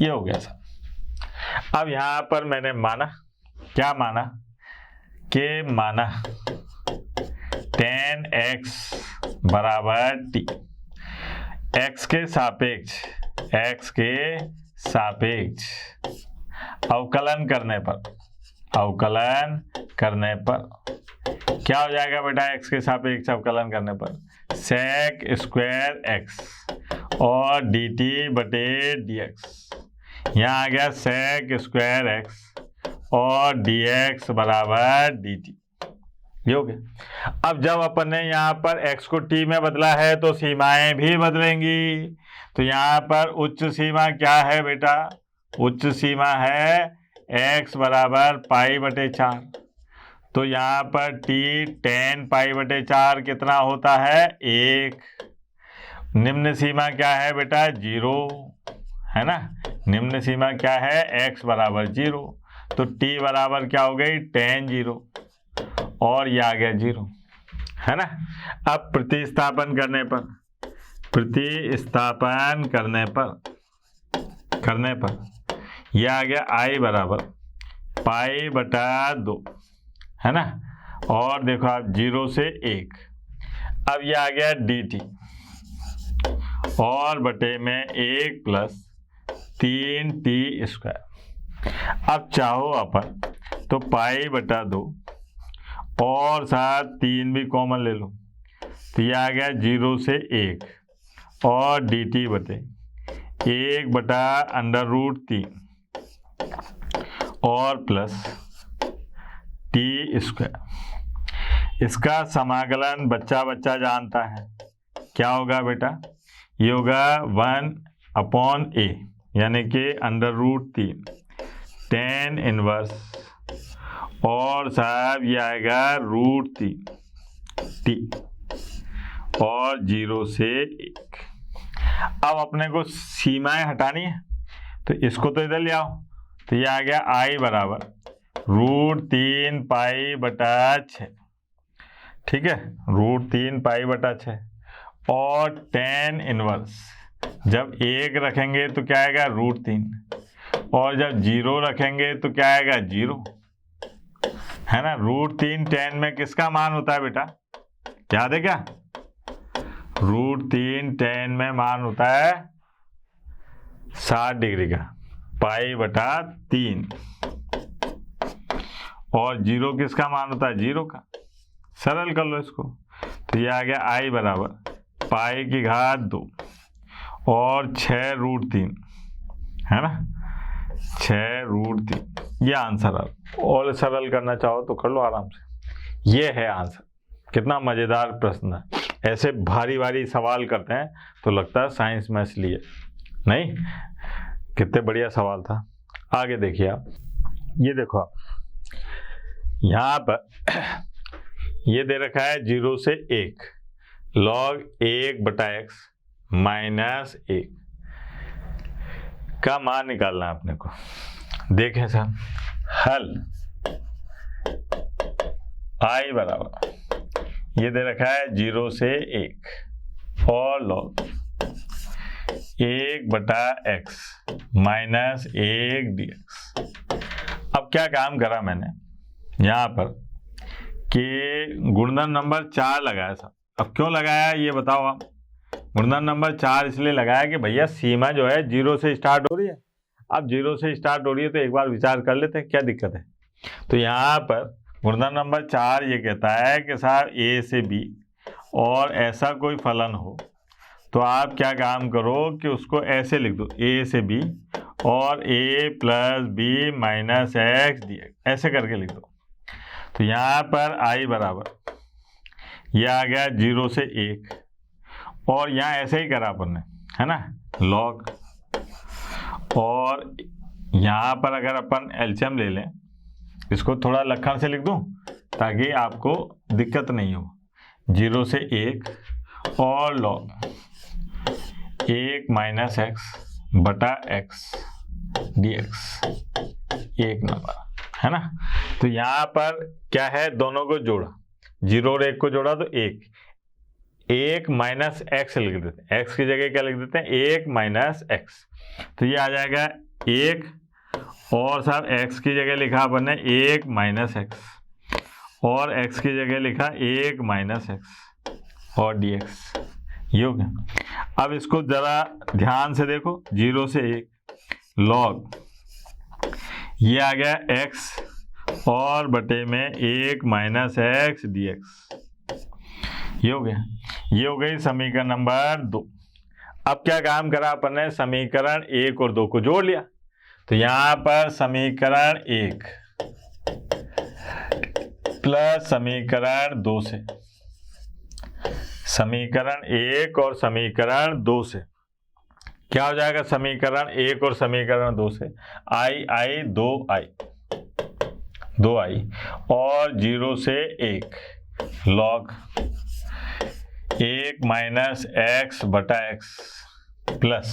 ये हो गया सर। अब यहाँ पर मैंने माना, क्या माना, कि माना tan x बराबर t, x के सापेक्ष अवकलन करने पर क्या हो जाएगा बेटा, x के सापेक्ष अवकलन करने पर सेक स्क्वायर x और dt बटे dx, यहाँ आ गया सेक स्क्वायर x और dx बराबर dt, ये हो गया। अब जब अपन ने यहाँ पर x को t में बदला है तो सीमाएं भी बदलेंगी। तो यहाँ पर उच्च सीमा क्या है बेटा, उच्च सीमा है x बराबर पाई बटे 4, तो यहाँ पर t tan पाई बटे 4 कितना होता है, 1। निम्न सीमा क्या है बेटा, 0, है ना, निम्न सीमा क्या है, x बराबर 0, तो t बराबर क्या हो गई, tan 0 और ये आ गया 0, है ना। अब प्रतिस्थापन करने पर ये आ गया i बराबर पाई बटा 2, है ना, और देखो आप 0 से 1। अब ये आ गया dt और बटे में 1 प्लस 3t स्क्वायर। अब चाहो अपन तो पाई बटा 2 और साथ 3 भी कॉमन ले लो, तो ये आ गया 0 से 1 और dt बटे 1 बटा अंडर रूट 3 और प्लस टी स्क्वायर। इसका समाकलन बच्चा जानता है, क्या होगा बेटा, ये होगा 1/a यानी कि अंडर रूट 3 tan इनवर्स और साहब ये आएगा रूट 3 t और 0 से 1। अब अपने को सीमाएं हटानी है तो इसको तो इधर ले आओ, तो ये आ गया i बराबर रूट 3 पाई बटा 6, ठीक है, रूट 3 पाई बटा 6 और tan इनवर्स जब 1 रखेंगे तो क्या आएगा, रूट 3, और जब 0 रखेंगे तो क्या आएगा, 0, है ना। रूट 3 tan में किसका मान होता है बेटा, याद है क्या, रूट 3 tan में मान होता है 60 डिग्री का, पाई बटा 3, और 0 किसका मान होता है, 0 का। सरल कर लो इसको, तो ये आ गया i बराबर पाई की घात 2 और 6 रूट 3, है ना, 6 रूट 3, ये आंसर है। और सरल करना चाहो तो कर लो आराम से, ये है आंसर। कितना मज़ेदार प्रश्न है, ऐसे भारी सवाल करते हैं तो लगता है साइंस में इसलिए नहीं, कितने बढ़िया सवाल था। आगे देखिए आप, ये देखो आप यहाँ पर ये दे रखा है 0 से 1 log 1 बटा x माइनस 1 का मान निकालना है अपने को। देखें साहब, हल आई बराबर ये दे रखा है 0 से 1 और लॉग 1/x माइनस 1 dx। अब क्या काम करा मैंने यहाँ पर कि गुणनखंड नंबर 4 लगाया था। अब क्यों लगाया ये बताओ आप। गुणनखंड नंबर 4 इसलिए लगाया कि भैया सीमा जो है 0 से स्टार्ट हो रही है। अब 0 से स्टार्ट हो रही है तो एक बार विचार कर लेते हैं क्या दिक्कत है। तो यहाँ पर गुणनखंड नंबर 4 ये कहता है कि साहब ए से बी और ऐसा कोई फलन हो तो आप क्या काम करो कि उसको ऐसे लिख दो, ए से बी और a plus B minus x dx, ऐसे करके लिख दो। तो यहाँ पर i बराबर यह आ गया 0 से 1 और यहाँ ऐसे ही करा अपन ने, है ना, लॉग। और यहाँ पर अगर अपन एलसीएम ले लें, इसको थोड़ा लखन से लिख दूं ताकि आपको दिक्कत नहीं हो। 0 से 1 और लॉग 1 माइनस एक्स बटा एक्स dx, एक नंबर, है ना। तो यहाँ पर क्या है, दोनों को जोड़ा, 0 और 1 को जोड़ा तो 1 माइनस एक्स लिख देते हैं। एक्स की जगह क्या लिख देते हैं, 1 माइनस एक्स। तो ये आ जाएगा 1 और साहब एक्स की जगह लिखा अपन ने 1 माइनस एक्स और एक्स की जगह लिखा 1 माइनस एक्स और dx, ये हो गया। अब इसको जरा ध्यान से देखो, 0 से 1 लॉग ये आ गया x और बटे में 1 माइनस एक्स dx, ये हो गया। ये हो गई समीकरण नंबर 2। अब क्या काम करा अपन ने, समीकरण 1 और 2 को जोड़ लिया। तो यहाँ पर समीकरण 1 प्लस समीकरण 2 से, समीकरण 1 और समीकरण 2 से क्या हो जाएगा, समीकरण 1 और समीकरण 2 से i 2i और 0 से 1 लॉग 1 माइनस एक्स बटा एक्स प्लस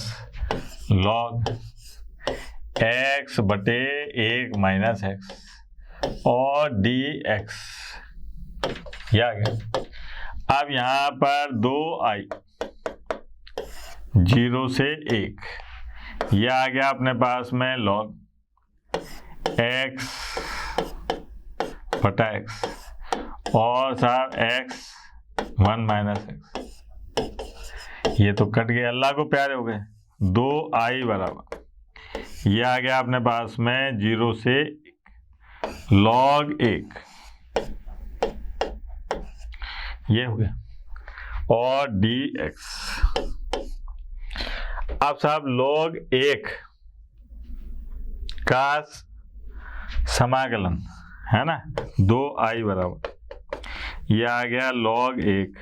लॉग x बटे 1 माइनस एक्स और dx, यह आ गया। अब यहाँ पर 2i 0 से 1, यह आ गया अपने पास में log x बटा x और साहब x 1 माइनस एक्स, ये तो कट गए, अल्लाह को प्यारे हो गए। 2i बराबर यह आ गया अपने पास में 0 से log 1, ये हो गया और dx। अब साहब log 1 का समाकलन है ना, 2i बराबर यह आ गया log 1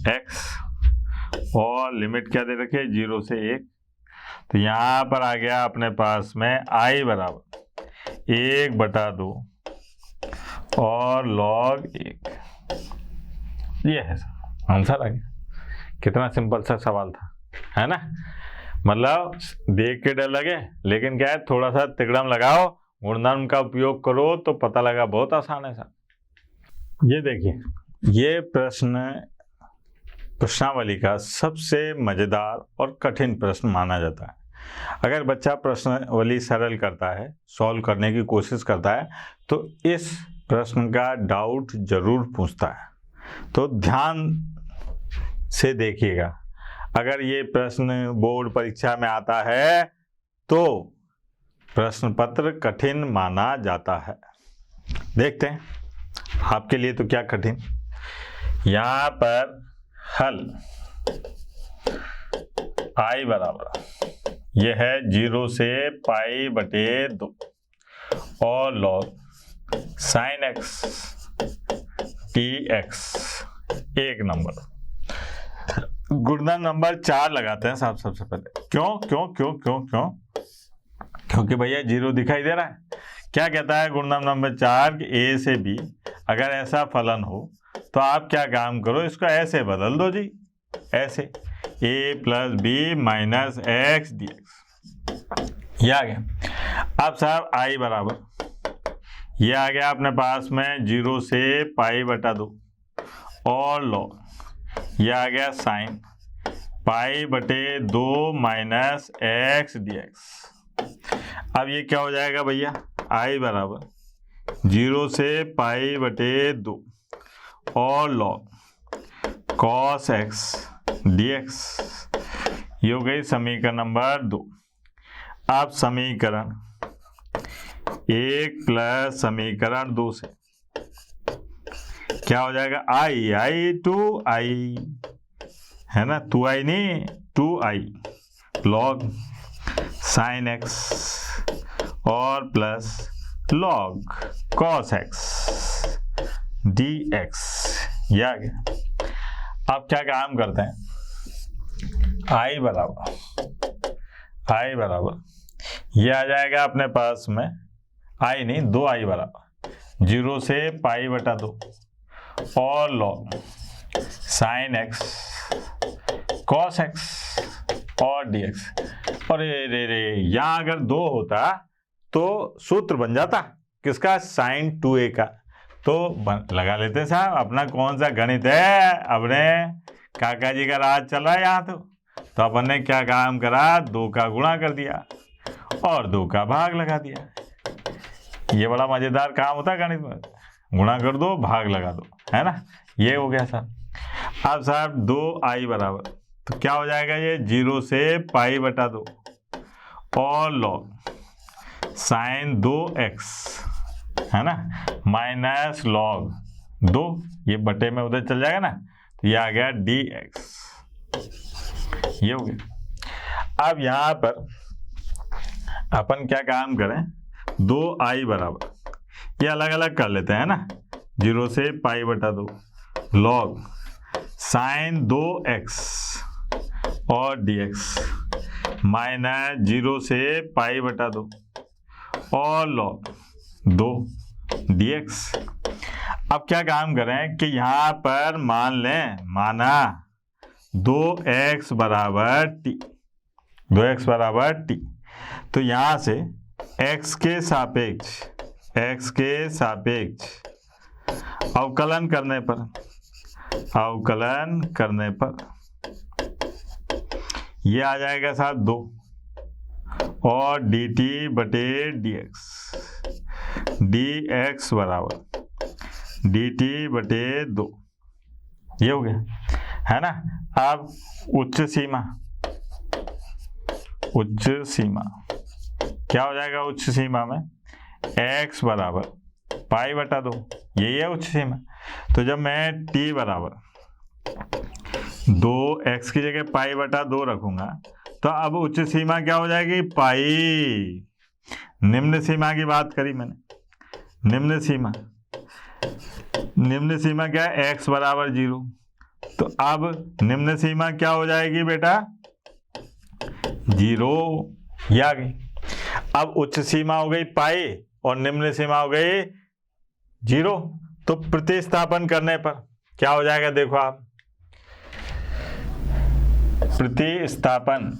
x और लिमिट क्या दे रखे, 0 से 1। तो यहाँ पर आ गया अपने पास में i बराबर 1/2 और log 1, ये है आंसर आ गया। कितना सिंपल सा सवाल था, है ना। मतलब देख के डर लगे, लेकिन क्या है, थोड़ा सा तिकड़म लगाओ, गुणनखंड का उपयोग करो तो पता लगा बहुत आसान है सर। ये देखिए, ये प्रश्नावली का सबसे मजेदार और कठिन प्रश्न माना जाता है। अगर बच्चा प्रश्नावली सरल करता है, सॉल्व करने की कोशिश करता है, तो इस प्रश्न का डाउट जरूर पूछता है। तो ध्यान से देखिएगा, अगर ये प्रश्न बोर्ड परीक्षा में आता है तो प्रश्न पत्र कठिन माना जाता है। देखते हैं आपके लिए तो क्या कठिन। यहाँ पर हल i बराबर यह है 0 से पाई बटे 2 और log sin x dx, एक नंबर। गुणनखंड नंबर 4 लगाते हैं साहब सबसे पहले। क्यों? क्योंकि भैया 0 दिखाई दे रहा है। क्या कहता है गुणनखंड नंबर 4 कि a से b अगर ऐसा फलन हो तो आप क्या काम करो, इसको ऐसे बदल दो जी, ऐसे a plus B minus x dx, ये आ गया। अब साहब i बराबर ये आ गया अपने पास में 0 से पाई बटा 2 और लॉग ये आ गया साइन पाई बटे 2 माइनस एक्स dx। अब ये क्या हो जाएगा भैया, आई बराबर 0 से पाई बटे 2 और लॉग कॉस एक्स dx। ये हो गई समीकरण नंबर 2। अब समीकरण 1 प्लस समीकरण 2 से क्या हो जाएगा, आई 2i है ना, 2i नहीं 2i लॉग साइन एक्स और plus log cos x dx। ये आ गया। अब क्या काम करते हैं, आई बराबर ये आ जाएगा अपने पास में, आई नहीं 2i बराबर 0 से पाई बटा 2 और log sine x cos x और dx। और रे यहाँ अगर 2 होता तो सूत्र बन जाता किसका, साइन 2a का। तो लगा लेते साहब, अपना कौन सा गणित है, अपने काका जी का राज चल रहा है यहाँ। तो अपन ने क्या काम करा, 2 का गुणा कर दिया और 2 का भाग लगा दिया। ये बड़ा मजेदार काम होता है गणित में, गुणा कर दो भाग लगा दो, है ना। ये हो गया साहब। अब साहब 2i बराबर तो क्या हो जाएगा, ये 0 से पाई बटा 2 और लॉग साइन 2x है ना माइनस लॉग 2, ये बटे में उधर चल जाएगा ना, तो ये आ गया dx। ये हो गया। अब यहाँ पर अपन क्या काम करें, 2i बराबर ये अलग अलग कर लेते हैं ना, 0 से पाई बटा 2 लॉग साइन 2x और dx माइनस 0 से पाई बटा 2 और लॉग 2 dx। अब क्या काम करें कि यहाँ पर मान लें, माना 2x बराबर t, तो यहाँ से x के सापेक्ष अवकलन करने पर ये आ जाएगा साहब 2 और dt बटे dx बराबर dt बटे 2। ये हो गया, है ना। अब उच्च सीमा क्या हो जाएगा, उच्च सीमा में x बराबर पाई बटा 2, यही है उच्च सीमा। तो जब मैं t बराबर 2x की जगह पाई बटा 2 रखूंगा तो अब उच्च सीमा क्या हो जाएगी, पाई। निम्न सीमा की बात करी मैंने, निम्न सीमा क्या है, x बराबर 0। तो अब निम्न सीमा क्या हो जाएगी बेटा, 0। ये आ गई। अब उच्च सीमा हो गई पाई और निम्न सीमा हो गई 0। तो प्रतिस्थापन करने पर क्या हो जाएगा, देखो आप, प्रतिस्थापन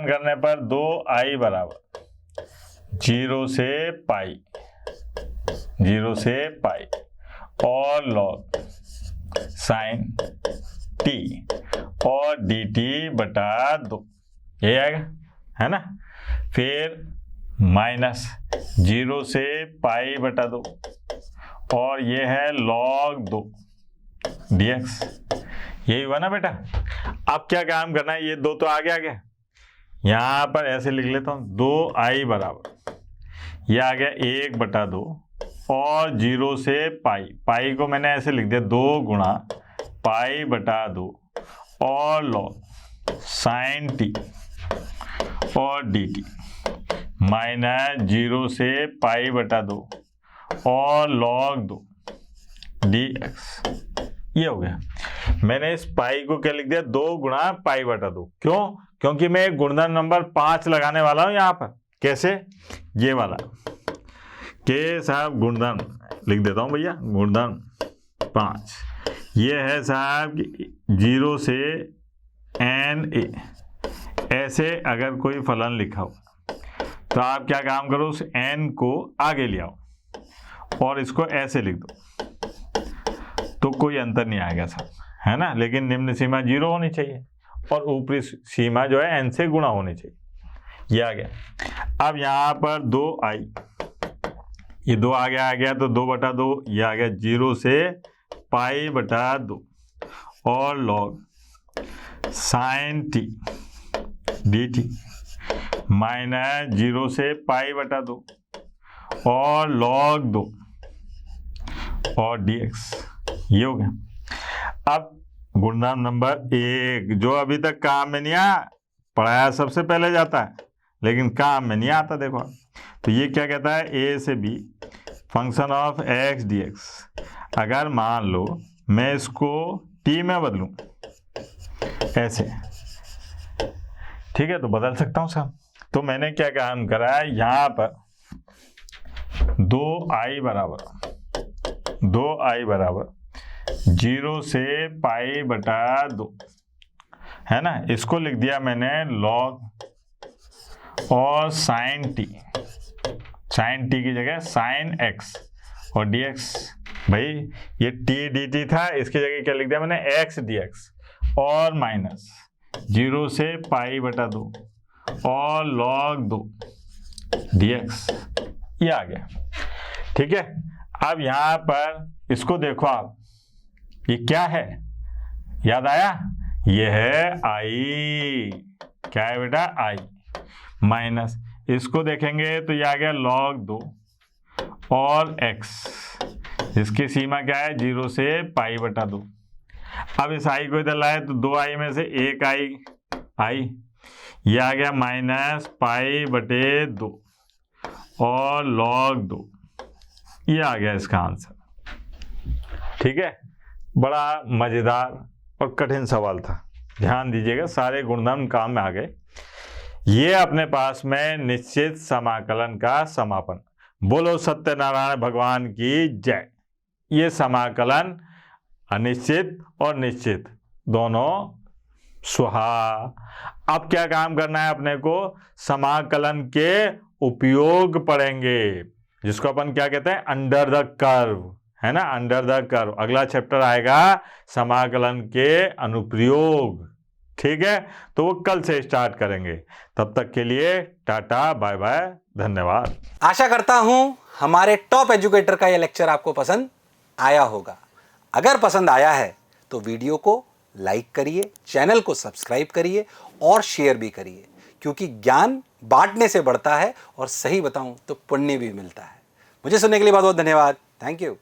करने पर 2i बराबर 0 से पाई और लॉग साइन t और dt बटा 2, ये आएगा, है ना। फिर माइनस 0 से पाई बटा 2 और ये है log 2 dx। यही हुआ ना बेटा। अब क्या काम करना है, ये 2 तो आगे आ गया, यहाँ पर ऐसे लिख लेता हूँ, 2i बराबर ये आ गया 1 बटा 2 और 0 से पाई को मैंने ऐसे लिख दिया 2 गुणा पाई बटा 2 और लॉग साइन t और dt माइनस 0 से पाई बटा 2 और log 2 dx। ये हो गया। मैंने इस पाई को क्या लिख दिया, 2 गुणा पाई बटा 2। क्यों, क्योंकि मैं एक गुणधर्म नंबर 5 लगाने वाला हूं यहाँ पर। कैसे, ये वाला के साहब गुणधर्म लिख देता हूं भैया, गुणधर्म 5 ये है साहब 0 से n a ऐसे अगर कोई फलन लिखा हो तो आप क्या काम करो, उस n को आगे ले आओ और इसको ऐसे लिख दो, तो कोई अंतर नहीं आएगा सब, है ना। लेकिन निम्न सीमा 0 होनी चाहिए और ऊपरी सीमा जो है n से गुणा होनी चाहिए। ये आ गया। अब यहाँ पर 2i, ये 2 आगे आ गया तो 2/2, ये आ गया 0 से π/2 और log sin t dt minus 0 से π/2 और log 2 और dx। ये हो गया। अब गुणधर्म नंबर 1 जो अभी तक काम में नहीं आया, पढ़ाया सबसे पहले जाता है लेकिन काम में नहीं आता। देखो तो ये क्या कहता है, a से b function of x dx। अगर मान लो मैं इसको t में बदलूं ऐसे, ठीक है, तो बदल सकता हूं सब। तो मैंने क्या काम करा है, यहाँ पर 2i बराबर 0 से π/2, है ना। इसको लिख दिया मैंने log और sin t की जगह sin x और dx। भाई ये t dt था, इसकी जगह क्या लिख दिया मैंने, x dx और माइनस 0 से π/2 और log 2 dx। ये आ गया, ठीक है। अब यहाँ पर इसको देखो आप, ये क्या है, याद आया, ये है i। क्या है बेटा, i माइनस, इसको देखेंगे तो ये आ गया log 2 और x, इसकी सीमा क्या है 0 से π/2। अब इस i को इधर लाए तो 2i में से एक i, ये आ गया माइनस π/2 और log 2। ये आ गया इसका आंसर, ठीक है। बड़ा मजेदार और कठिन सवाल था, ध्यान दीजिएगा, सारे गुणधर्म काम में आ गए। ये अपने पास में निश्चित समाकलन का समापन। बोलो सत्यनारायण भगवान की जय। ये समाकलन अनिश्चित और निश्चित दोनों सुहा। अब क्या काम करना है अपने को, समाकलन के उपयोग पढ़ेंगे, जिसको अपन क्या कहते हैं, अंडर द कर्व, है ना, अंडर द कर्व। अगला चैप्टर आएगा समाकलन के अनुप्रयोग, ठीक है। तो वो कल से स्टार्ट करेंगे। तब तक के लिए टाटा बाय बाय, धन्यवाद। आशा करता हूं हमारे टॉप एजुकेटर का यह लेक्चर आपको पसंद आया होगा। अगर पसंद आया है तो वीडियो को लाइक करिए, चैनल को सब्सक्राइब करिए और शेयर भी करिए, क्योंकि ज्ञान बांटने से बढ़ता है और सही बताऊं तो पुण्य भी मिलता है। मुझे सुनने के लिए बहुत बहुत धन्यवाद। Thank you.